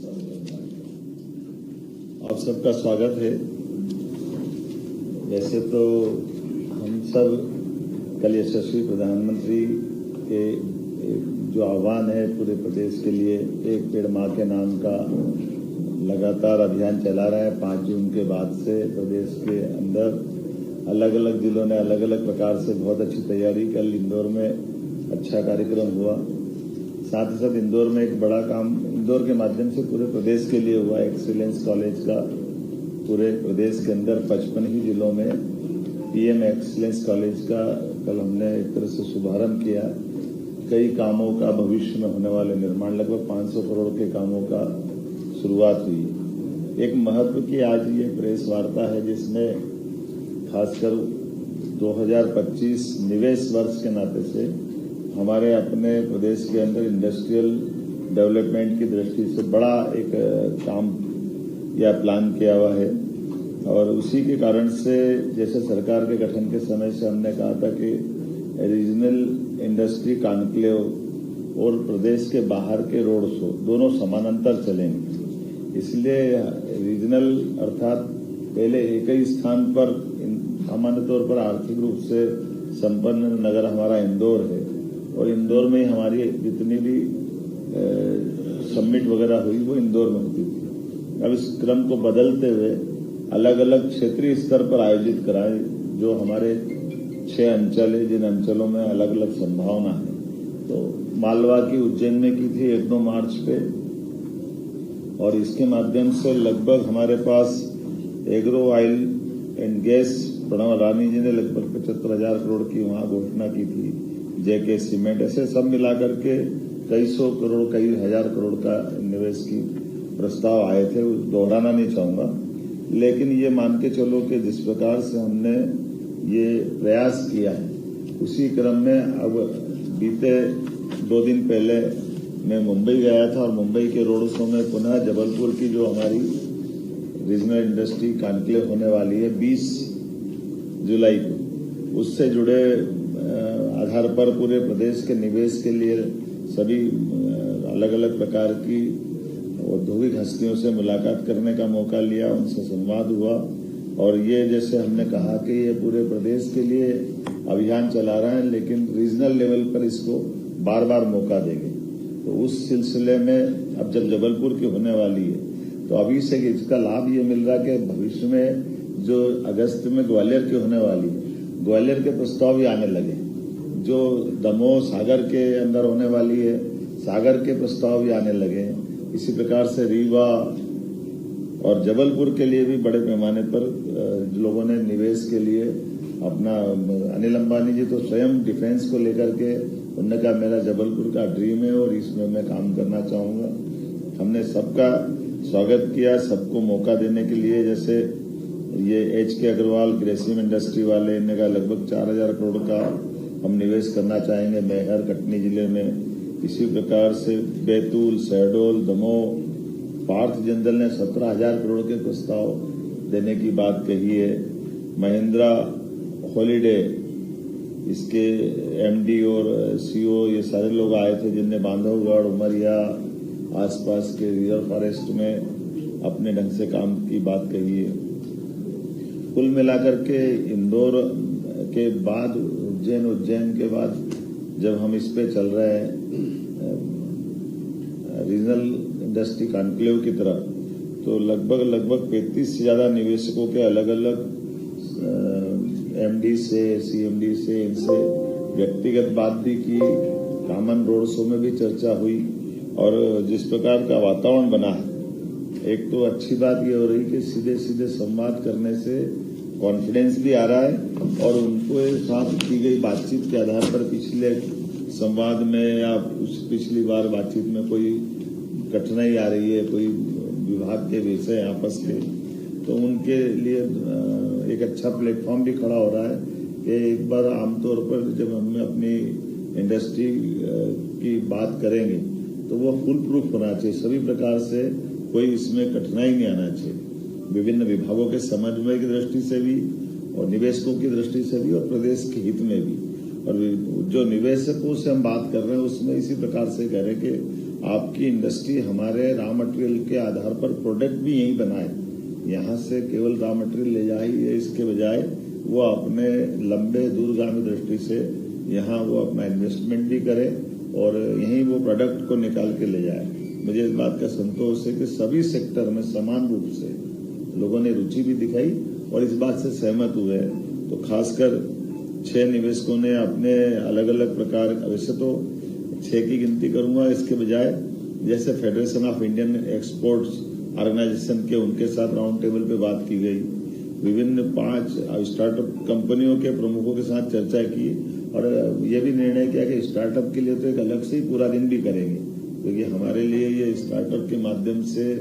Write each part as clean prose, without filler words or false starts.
आप सबका स्वागत है। वैसे तो हम सब कल यशस्वी प्रधानमंत्री के जो आह्वान है पूरे प्रदेश के लिए, एक पेड़ मां के नाम का लगातार अभियान चला रहा है। 5 जून के बाद से प्रदेश के अंदर अलग अलग जिलों ने अलग अलग प्रकार से बहुत अच्छी तैयारी। कल इंदौर में अच्छा कार्यक्रम हुआ। साथ ही साथ इंदौर में एक बड़ा काम इंदौर के माध्यम से पूरे प्रदेश के लिए हुआ। एक्सीलेंस कॉलेज का पूरे प्रदेश के अंदर 55 ही जिलों में पीएम एक्सीलेंस कॉलेज का कल हमने एक तरह से शुभारंभ किया। कई कामों का भविष्य में होने वाले निर्माण, लगभग 500 करोड़ के कामों का शुरुआत हुई। एक महत्व की आज ये प्रेस वार्ता है जिसमें खासकर 2025 निवेश वर्ष के नाते से हमारे अपने प्रदेश के अंदर इंडस्ट्रियल डेवलपमेंट की दृष्टि से बड़ा एक काम या प्लान किया हुआ है। और उसी के कारण से जैसे सरकार के गठन के समय से हमने कहा था कि रीजनल इंडस्ट्री कॉन्क्लेव और प्रदेश के बाहर के रोड शो दोनों समानांतर चलेंगे। इसलिए रीजनल अर्थात पहले एक ही स्थान पर सामान्य तौर पर आर्थिक रूप से संपन्न नगर हमारा इंदौर है और इंदौर में ही हमारी जितनी भी समिट वगैरह हुई वो इंदौर में होती थी। अब इस क्रम को बदलते हुए अलग अलग क्षेत्रीय स्तर पर आयोजित कराए, जो हमारे 6 अंचल है जिन अंचलों में अलग अलग संभावना है। तो मालवा की उज्जैन में की थी 1-2 मार्च पे, और इसके माध्यम से लगभग हमारे पास agro oil and gas Pranav Rani ji ने लगभग 75,000 करोड़ की वहां घोषणा की थी। जेके सीमेंट, ऐसे सब मिलाकर के कई सौ करोड़ कई हजार करोड़ का निवेश की प्रस्ताव आए थे। दोहराना नहीं चाहूंगा, लेकिन ये मान के चलो कि जिस प्रकार से हमने ये प्रयास किया है उसी क्रम में अब बीते 2 दिन पहले मैं मुंबई गया था और मुंबई के रोड शो में पुनः जबलपुर की जो हमारी रीजनल इंडस्ट्री कॉन्क्लेव होने वाली है 20 जुलाई को, उससे जुड़े आधार पर पूरे प्रदेश के निवेश के लिए सभी अलग अलग प्रकार की औद्योगिक हस्तियों से मुलाकात करने का मौका लिया, उनसे संवाद हुआ। और ये जैसे हमने कहा कि ये पूरे प्रदेश के लिए अभियान चला रहा है, लेकिन रीजनल लेवल पर इसको बार बार मौका देंगे। तो उस सिलसिले में अब जब जबलपुर की होने वाली है तो अभी से इसका लाभ ये मिल रहा है कि भविष्य में जो अगस्त में ग्वालियर की होने वाली है, ग्वालियर के प्रस्ताव भी आने लगे। जो दमोह सागर के अंदर होने वाली है, सागर के प्रस्ताव भी आने लगे। इसी प्रकार से रीवा और जबलपुर के लिए भी बड़े पैमाने पर लोगों ने निवेश के लिए अपना, अनिल अंबानी जी तो स्वयं डिफेंस को लेकर के उन्होंने कहा मेरा जबलपुर का ड्रीम है और इसमें मैं काम करना चाहूंगा। हमने सबका स्वागत किया, सबको मौका देने के लिए। जैसे ये HK अग्रवाल ग्रेसिम इंडस्ट्री वाले, इन्होंने कहा लगभग 4,000 करोड़ का हम निवेश करना चाहेंगे मैहर कटनी जिले में। इसी प्रकार से बैतूल, शहडोल, दमोह, पार्थ जिंदल ने 17,000 करोड़ के प्रस्ताव देने की बात कही है। महिंद्रा हॉलीडे, इसके MD और CEO ये सारे लोग आए थे जिनने बांधवगढ़, उमरिया आसपास के रिजर्व फॉरेस्ट में अपने ढंग से काम की बात कही है। कुल मिलाकर के इंदौर के बाद उज्जैन के बाद जब हम इस पे चल रहे हैं रीजनल इंडस्ट्री कॉन्क्लेव की तरफ, तो लगभग 35 से ज्यादा निवेशकों के अलग अलग MD से, CMD से, इनसे व्यक्तिगत बात भी की, कॉमन रोड शो में भी चर्चा हुई। और जिस प्रकार का वातावरण बना है, एक तो अच्छी बात ये हो रही कि सीधे सीधे संवाद करने से कॉन्फिडेंस भी आ रहा है और उनको साथ की गई बातचीत के आधार पर पिछले संवाद में या पिछली बार बातचीत में कोई कठिनाई आ रही है, कोई विभाग के विषय आपस के, तो उनके लिए एक अच्छा प्लेटफॉर्म भी खड़ा हो रहा है कि एक बार आमतौर पर जब हम अपनी इंडस्ट्री की बात करेंगे तो वो फुल प्रूफ होना चाहिए। सभी प्रकार से कोई इसमें कठिनाई नहीं आना चाहिए, विभिन्न विभागों के समन्वय की दृष्टि से भी और निवेशकों की दृष्टि से भी और प्रदेश के हित में भी। और जो निवेशकों से हम बात कर रहे हैं उसमें इसी प्रकार से कह रहे हैं कि आपकी इंडस्ट्री हमारे रॉ मटेरियल के आधार पर प्रोडक्ट भी यहीं बनाए, यहाँ से केवल रॉ मटेरियल ले जाए, इसके बजाय वो अपने लंबे दूरगामी दृष्टि से यहाँ वो अपना इन्वेस्टमेंट भी करे और यहीं वो प्रोडक्ट को निकाल के ले जाए। मुझे इस बात का संतोष है कि सभी सेक्टर में समान रूप से लोगों ने रुचि भी दिखाई और इस बात से सहमत हुए। तो खासकर 6 निवेशकों ने अपने अलग अलग प्रकार, वैसे तो 6 की गिनती करूंगा, इसके बजाय जैसे Federation of Indian Exports Organisation के उनके साथ राउंड टेबल पे बात की गई, विभिन्न 5 स्टार्टअप कंपनियों के प्रमुखों के साथ चर्चा की और यह भी निर्णय किया कि स्टार्टअप के लिए तो एक अलग से ही पूरा दिन भी करेंगे, क्योंकि हमारे लिए ये स्टार्टअप के माध्यम से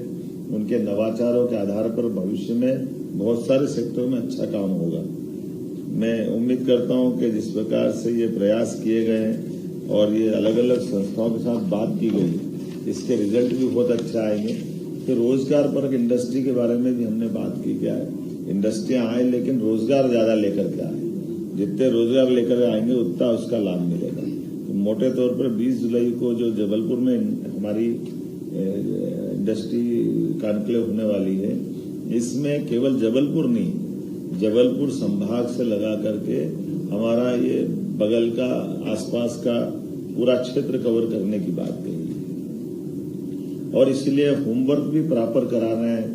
उनके नवाचारों के आधार पर भविष्य में बहुत सारे सेक्टरों में अच्छा काम होगा। मैं उम्मीद करता हूं कि जिस प्रकार से ये प्रयास किए गए हैं और ये अलग अलग संस्थाओं के साथ बात की गई, इसके रिजल्ट भी बहुत अच्छे आएंगे। फिर रोजगार पर इंडस्ट्री के बारे में भी हमने बात की, क्या है इंडस्ट्रियां आए लेकिन रोजगार ज्यादा लेकर के आए, जितने रोजगार लेकर आएंगे उतना उसका लाभ मिलेगा। तो मोटे तौर पर 20 जुलाई को जो जबलपुर में हमारी इंडस्ट्री कॉन्क्लेव होने वाली है, इसमें केवल जबलपुर नहीं, जबलपुर संभाग से लगा करके हमारा ये बगल का आसपास का पूरा क्षेत्र कवर करने की बात कही और इसलिए होमवर्क भी प्रॉपर करा रहे हैं,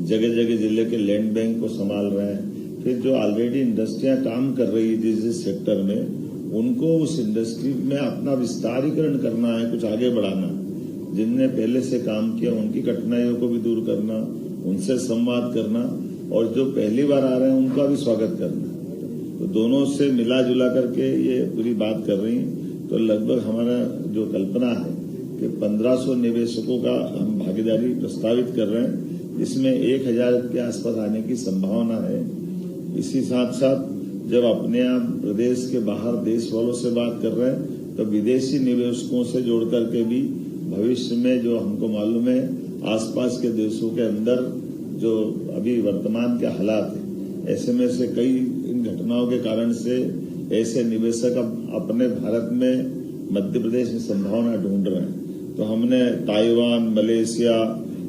जगह जगह जिले के लैंड बैंक को संभाल रहे हैं। फिर जो ऑलरेडी इंडस्ट्रियां काम कर रही है जिस सेक्टर में, उनको उस इंडस्ट्री में अपना विस्तारीकरण करना है, कुछ आगे बढ़ाना। जिनने पहले से काम किया उनकी कठिनाइयों को भी दूर करना, उनसे संवाद करना और जो पहली बार आ रहे हैं उनका भी स्वागत करना। तो दोनों से मिला जुला करके ये पूरी बात कर रही हैं। तो लगभग हमारा जो कल्पना है कि 1500 निवेशकों का हम भागीदारी प्रस्तावित कर रहे हैं, इसमें 1000 के आसपास आने की संभावना है। इसी साथ साथ जब अपने आप प्रदेश के बाहर देश वालों से बात कर रहे हैं तो विदेशी निवेशकों से जोड़ करके भी भविष्य में जो हमको मालूम है आसपास के देशों के अंदर जो अभी वर्तमान के हालात है, ऐसे में से कई इन घटनाओं के कारण से ऐसे निवेशक अब अपने भारत में मध्य प्रदेश में संभावना ढूंढ रहे हैं। तो हमने ताइवान, मलेशिया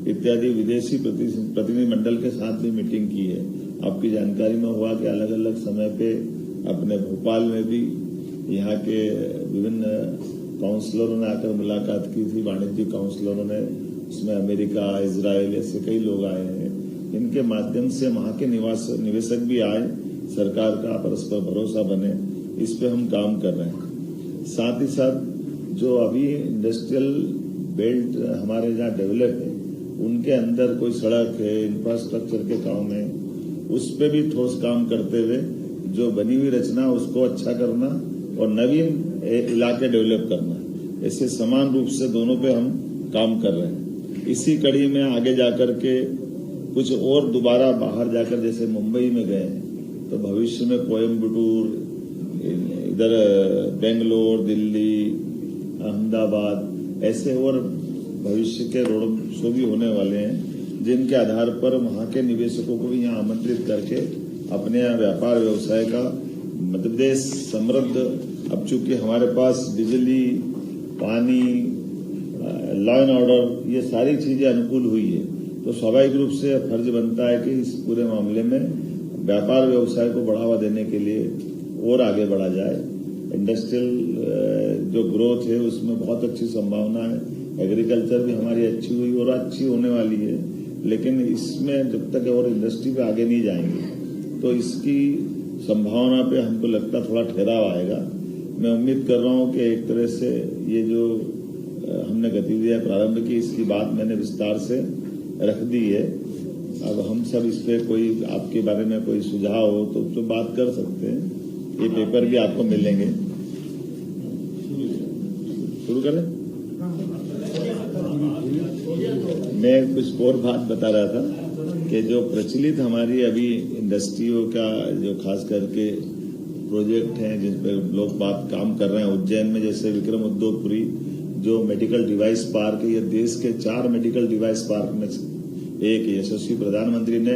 इत्यादि विदेशी प्रतिनिधि मंडल के साथ भी मीटिंग की है। आपकी जानकारी में हुआ कि अलग अलग समय पे अपने भोपाल में भी यहाँ के विभिन्न काउंसलरों ने आकर मुलाकात की थी, वाणिज्य काउंसलरों ने, उसमें अमेरिका, इजराइल ऐसे कई लोग आए हैं। इनके माध्यम से वहां के निवेशक भी आए, सरकार का परस्पर भरोसा बने, इस पे हम काम कर रहे हैं। साथ ही साथ जो अभी इंडस्ट्रियल बेल्ट हमारे जहाँ डेवलप है, उनके अंदर कोई सड़क है, इंफ्रास्ट्रक्चर के काम है, उस पे भी ठोस काम करते हुए जो बनी हुई रचना उसको अच्छा करना और नवीन इलाके डेवलप करना, ऐसे समान रूप से दोनों पे हम काम कर रहे हैं। इसी कड़ी में आगे जाकर के कुछ और दोबारा बाहर जाकर जैसे मुंबई में गए तो भविष्य में कोयम्बटूर, इधर बेंगलोर, दिल्ली, अहमदाबाद ऐसे और भविष्य के रोड शो भी होने वाले हैं, जिनके आधार पर वहां के निवेशकों को भी यहाँ आमंत्रित करके अपने यहाँ व्यापार व्यवसाय का मध्य प्रदेश समृद्ध। अब चूंकि हमारे पास बिजली, पानी, लॉ एंड ऑर्डर ये सारी चीजें अनुकूल हुई है, तो स्वाभाविक रूप से फर्ज बनता है कि इस पूरे मामले में व्यापार व्यवसाय को बढ़ावा देने के लिए और आगे बढ़ा जाए। इंडस्ट्रियल जो ग्रोथ है उसमें बहुत अच्छी संभावना है, एग्रीकल्चर भी हमारी अच्छी हुई और अच्छी होने वाली है, लेकिन इसमें जब तक और इंडस्ट्री पे आगे नहीं जाएंगे तो इसकी संभावना पे हमको लगता थोड़ा ठहराव आएगा। मैं उम्मीद कर रहा हूं कि एक तरह से ये जो हमने गतिविधियां प्रारंभ की, इसकी बात मैंने विस्तार से रख दी है। अब हम सब इस पे कोई आपके बारे में कोई सुझाव हो तो बात कर सकते हैं, ये पेपर भी आपको मिलेंगे। शुरू करें? मैं कुछ और बात बता रहा था कि जो प्रचलित हमारी अभी इंडस्ट्रियों का जो खास करके प्रोजेक्ट हैं जिन पर लोग बात काम कर रहे हैं, उज्जैन में जैसे विक्रम उद्योगपुरी जो मेडिकल डिवाइस पार्क है, ये देश के 4 मेडिकल डिवाइस पार्क में एक यशस्वी प्रधानमंत्री ने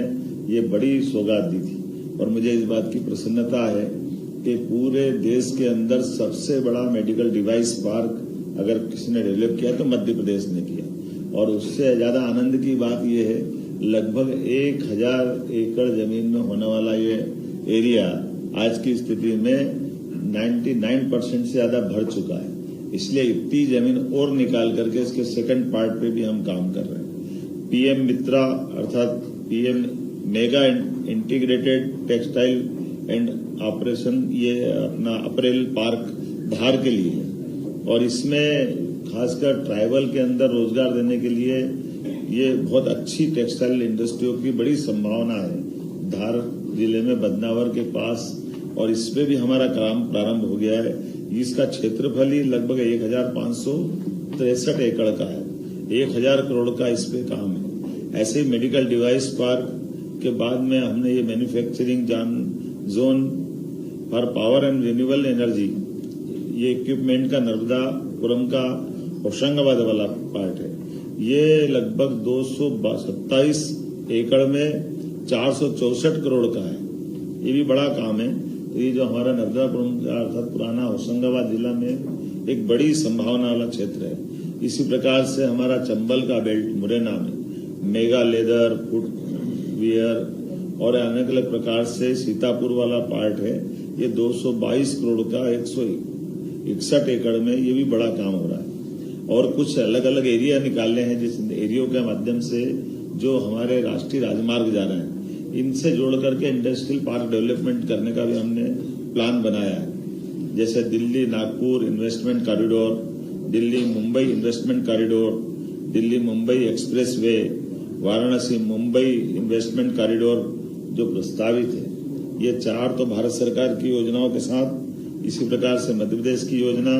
ये बड़ी सौगात दी थी और मुझे इस बात की प्रसन्नता है कि पूरे देश के अंदर सबसे बड़ा मेडिकल डिवाइस पार्क अगर किसी ने डेवलप किया तो मध्य प्रदेश ने किया। और उससे ज्यादा आनंद की बात यह है, लगभग 1000 एकड़ जमीन में होने वाला ये एरिया आज की स्थिति में 99% से ज्यादा भर चुका है। इसलिए इतनी जमीन और निकाल करके इसके सेकंड पार्ट पे भी हम काम कर रहे हैं। पीएम मित्रा अर्थात PM mega integrated textile and operation, ये अपना अपरेल पार्क धार के लिए है और इसमें खासकर ट्राइबल के अंदर रोजगार देने के लिए ये बहुत अच्छी टेक्सटाइल इंडस्ट्रियों की बड़ी संभावना है धार जिले में बदनावर के पास। और इसमें भी हमारा काम प्रारंभ हो गया है। इसका क्षेत्रफल ही लगभग 1563 एकड़ का है। 1000 करोड़ का इस पे काम है। ऐसे ही मेडिकल डिवाइस पार्क के बाद में हमने ये manufacturing zone for power and renewable energy, ये इक्विपमेंट का नर्मदापुरम का होशंगाबाद वाला पार्ट है। ये लगभग 227 एकड़ में 464 करोड़ का है। ये भी बड़ा काम है। तो ये जो हमारा नर्मदापुरम का अर्थात पुराना होशंगाबाद जिला में एक बड़ी संभावना वाला क्षेत्र है। इसी प्रकार से हमारा चंबल का बेल्ट मुरैना में मेगा लेदर, फुटवियर और अनेक अलग प्रकार से सीतापुर वाला पार्ट है। ये 222 करोड़ का 161 एकड़ में ये भी बड़ा काम हो रहा है। और कुछ अलग अलग एरिया निकालने हैं जिस एरियो के माध्यम से जो हमारे राष्ट्रीय राजमार्ग जा रहे हैं इनसे जोड़ करके इंडस्ट्रियल पार्क डेवलपमेंट करने का भी हमने प्लान बनाया है। जैसे Delhi Nagpur investment corridor, Delhi Mumbai investment corridor, Delhi Mumbai expressway, Varanasi Mumbai investment corridor जो प्रस्तावित है। ये 4 तो भारत सरकार की योजनाओं के साथ इसी प्रकार से मध्य प्रदेश की योजना,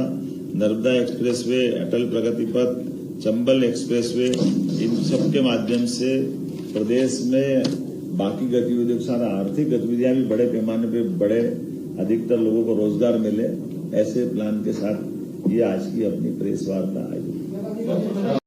नर्मदा एक्सप्रेसवे, अटल प्रगति पथ, चंबल एक्सप्रेसवे, इन सब के माध्यम से प्रदेश में बाकी गतिविधियों के साथ आर्थिक गतिविधियां भी बड़े पैमाने पे बड़े अधिकतर लोगों को रोजगार मिले, ऐसे प्लान के साथ ये आज की अपनी प्रेस वार्ता आई।